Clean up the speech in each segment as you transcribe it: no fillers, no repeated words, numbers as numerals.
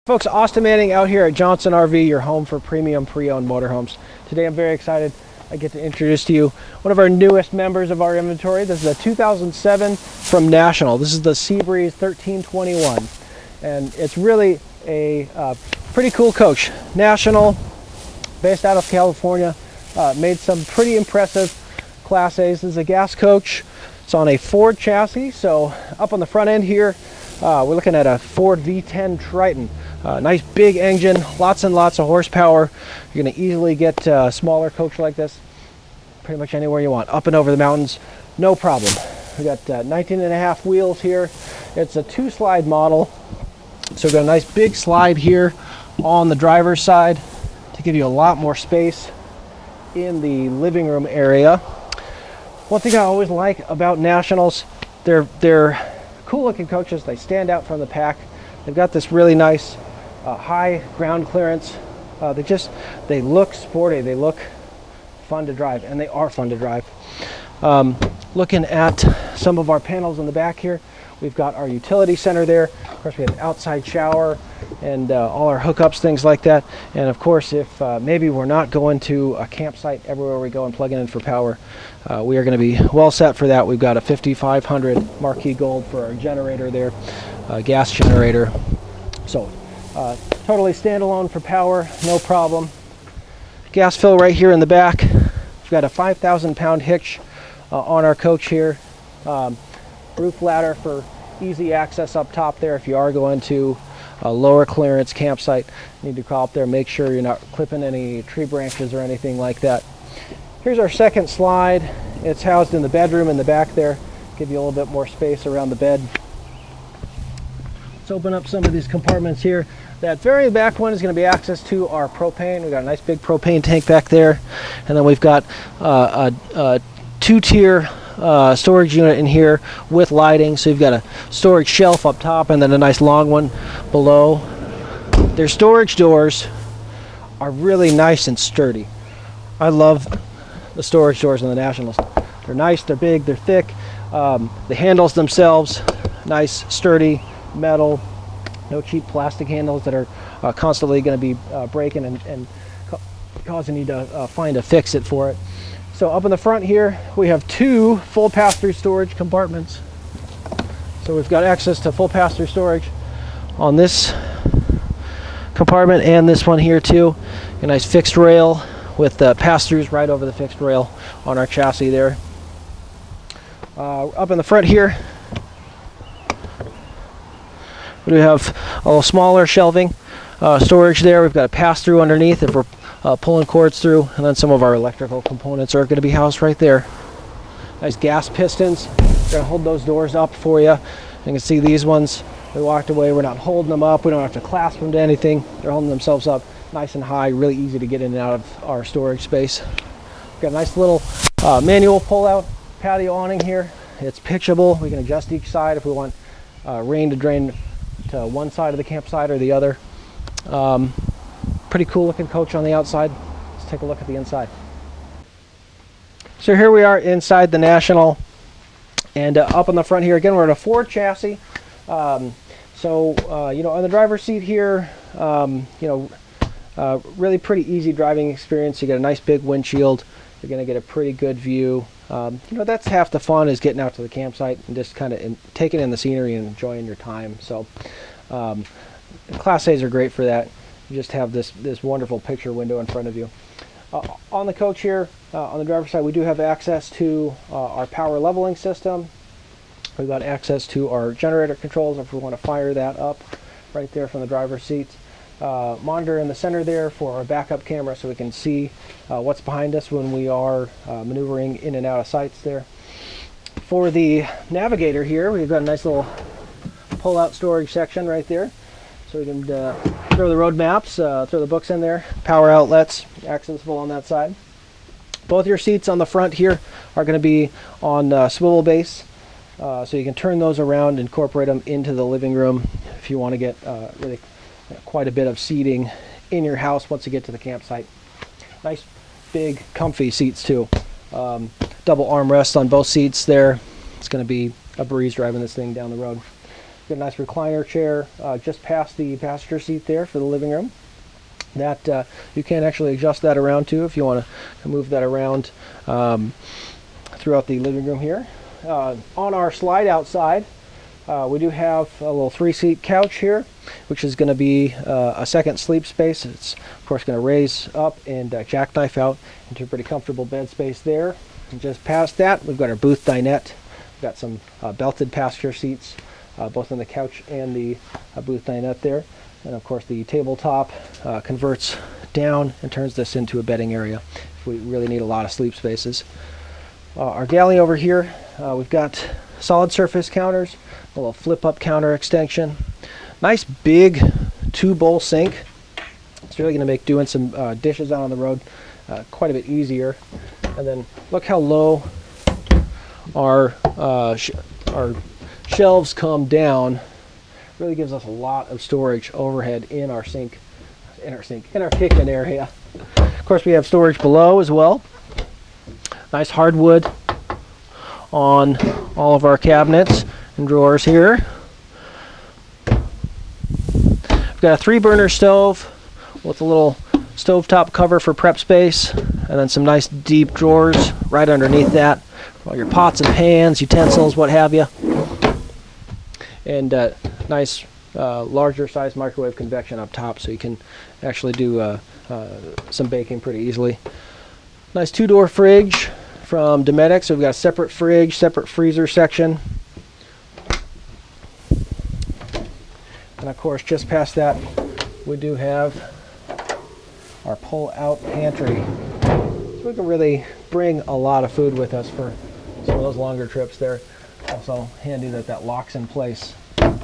Folks, Austin Manning out here at Johnson RV, your home for premium pre-owned motorhomes. Today I'm very excited. I get to introduce to you one of our newest members of our inventory. This is a 2007 from National. This is the Seabreeze 1321, and it's really a pretty cool coach. National, based out of California, made some pretty impressive Class A's. This is a gas coach. It's on a Ford chassis, so up on the front end here, we're looking at a Ford V10 Triton. Nice big engine, lots and lots of horsepower. You're going to easily get a smaller coach like this pretty much anywhere you want. Up and over the mountains, no problem. We got 19.5 wheels here. It's a 2-slide model. So we've got a nice big slide here on the driver's side to give you a lot more space in the living room area. One thing I always like about Nationals, they're cool looking coaches. They stand out from the pack. They've got this really nice high ground clearance. They look sporty. They look fun to drive, and they are fun to drive. Looking at some of our panels in the back here, we've got our utility center there. Of course, we have an outside shower and all our hookups, things like that. And of course, if maybe we're not going to a campsite everywhere we go and plugging in for power, we are going to be well set for that. We've got a 5500 Marquee Gold for our generator there, gas generator. So totally standalone for power, no problem. Gas fill right here in the back. We've got a 5,000-pound hitch on our coach here. Roof ladder for easy access up top there if you are going to a lower clearance campsite. You need to crawl up there, make sure you're not clipping any tree branches or anything like that. Here's our second slide. It's housed in the bedroom in the back there. Give you a little bit more space around the bed. Let's open up some of these compartments here. That very back one is going to be access to our propane. We've got a nice big propane tank back there. And then we've got a 2-tier storage unit in here with lighting. So you've got a storage shelf up top and then a nice long one below. Their storage doors are really nice and sturdy. I love the storage doors on the Nationals. They're nice, they're big, they're thick. The handles themselves, nice, sturdy metal. No cheap plastic handles that are constantly going to be breaking and causing you to find a fix-it for it. So up in the front here, we have 2 full pass-through storage compartments. So we've got access to full pass-through storage on this compartment and this one here too. A nice fixed rail with pass-throughs right over the fixed rail on our chassis there. Up in the front here, we have a little smaller shelving storage there. We've got a pass-through underneath if we're pulling cords through, and then some of our electrical components are going to be housed right there. Nice gas pistons. We're going to hold those doors up for you. You can see these ones. We walked away. We're not holding them up. We don't have to clasp them to anything. They're holding themselves up nice and high. Really easy to get in and out of our storage space. We've got a nice little manual pull-out patio awning here. It's pitchable. We can adjust each side if we want rain to drain to one side of the campsite or the other. Pretty cool looking coach on the outside. Let's take a look at the inside. So here we are inside the National, and up on the front here again we're in a Ford chassis. On the driver's seat here, really pretty easy driving experience. You get a nice big windshield. You're going to get a pretty good view. That's half the fun, is getting out to the campsite and just kind of taking in the scenery and enjoying your time. So Class A's are great for that. You just have this wonderful picture window in front of you. On the coach here, on the driver's side, we do have access to our power leveling system. We've got access to our generator controls if we want to fire that up right there from the driver's seat. Monitor in the center there for our backup camera so we can see what's behind us when we are maneuvering in and out of sights there. For the navigator here, we've got a nice little pull-out storage section right there. So we can throw the road maps, throw the books in there, power outlets, accessible on that side. Both your seats on the front here are going to be on swivel base, so you can turn those around, incorporate them into the living room if you want to get really quite a bit of seating in your house once you get to the campsite. Nice, big, comfy seats too. Double armrests on both seats there. It's going to be a breeze driving this thing down the road. Got a nice recliner chair just past the passenger seat there for the living room. That you can actually adjust that around too if you want to move that around throughout the living room here. On our slide outside, we do have a little 3-seat couch here, which is going to be a second sleep space. It's of course going to raise up and jackknife out into a pretty comfortable bed space there. And just past that, we've got our booth dinette. We've got some belted passenger seats, both on the couch and the booth dinette there. And of course the tabletop converts down and turns this into a bedding area if we really need a lot of sleep spaces. Our galley over here, we've got solid surface counters, a little flip-up counter extension, nice big 2-bowl sink. It's really going to make doing some dishes out on the road quite a bit easier. And then look how low our shelves come down. Really gives us a lot of storage overhead in our kitchen area. Of course, we have storage below as well. Nice hardwood on all of our cabinets and drawers here. We've got a 3-burner stove with a little stovetop cover for prep space, and then some nice deep drawers right underneath that for all your pots and pans, utensils, what have you. And nice larger size microwave convection up top, so you can actually do some baking pretty easily. Nice 2-door fridge from Dometic, so we've got a separate fridge, separate freezer section. And of course, just past that, we do have our pull-out pantry. So we can really bring a lot of food with us for some of those longer trips there. Also handy that that locks in place,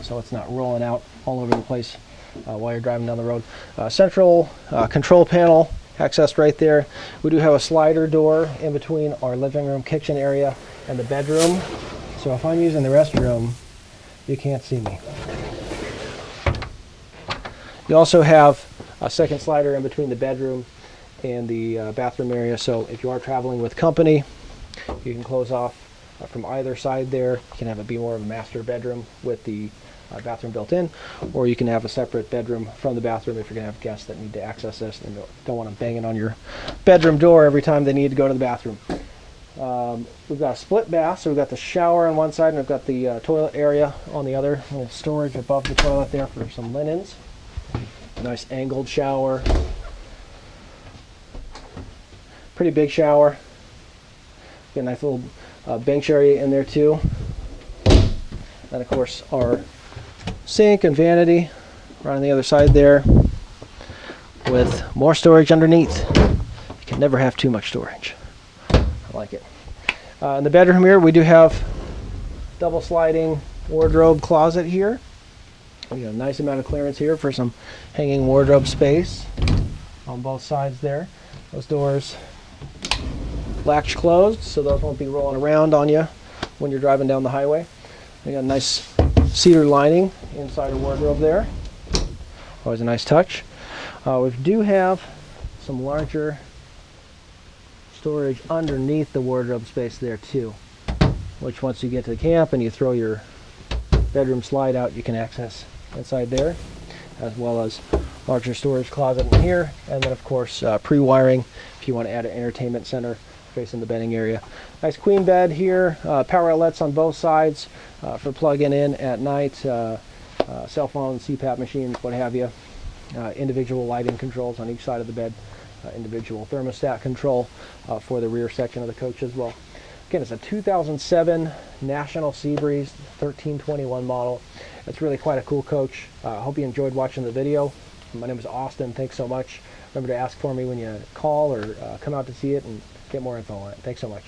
so it's not rolling out all over the place while you're driving down the road. Central control panel accessed right there. We do have a slider door in between our living room, kitchen area, and the bedroom. So if I'm using the restroom, you can't see me. You also have a second slider in between the bedroom and the bathroom area. So if you are traveling with company, you can close off from either side there. You can have it be more of a master bedroom with the bathroom built in, or you can have a separate bedroom from the bathroom if you're going to have guests that need to access this and don't want them banging on your bedroom door every time they need to go to the bathroom. We've got a split bath, so we've got the shower on one side and we've got the toilet area on the other. A little storage above the toilet there for some linens. Nice angled shower. Pretty big shower. Got a nice little bench area in there too. And of course our sink and vanity right on the other side there with more storage underneath. You can never have too much storage. I like it. In the bedroom here, we do have double sliding wardrobe closet here. We got a nice amount of clearance here for some hanging wardrobe space on both sides there. Those doors latch closed, so those won't be rolling around on you when you're driving down the highway. We got a nice cedar lining inside the wardrobe there. Always a nice touch. We do have some larger storage underneath the wardrobe space there too, which once you get to the camp and you throw your bedroom slide out, you can access inside there, as well as larger storage closet in here, and then of course pre-wiring if you want to add an entertainment center facing the bedding area. Nice queen bed here, power outlets on both sides for plugging in at night, cell phones, CPAP machines, what have you. Individual lighting controls on each side of the bed, individual thermostat control for the rear section of the coach as well. Again, it's a 2007 National Seabreeze 1321 model. It's really quite a cool coach. I hope you enjoyed watching the video. My name is Austin. Thanks so much. Remember to ask for me when you call or come out to see it and get more info on it. Thanks so much.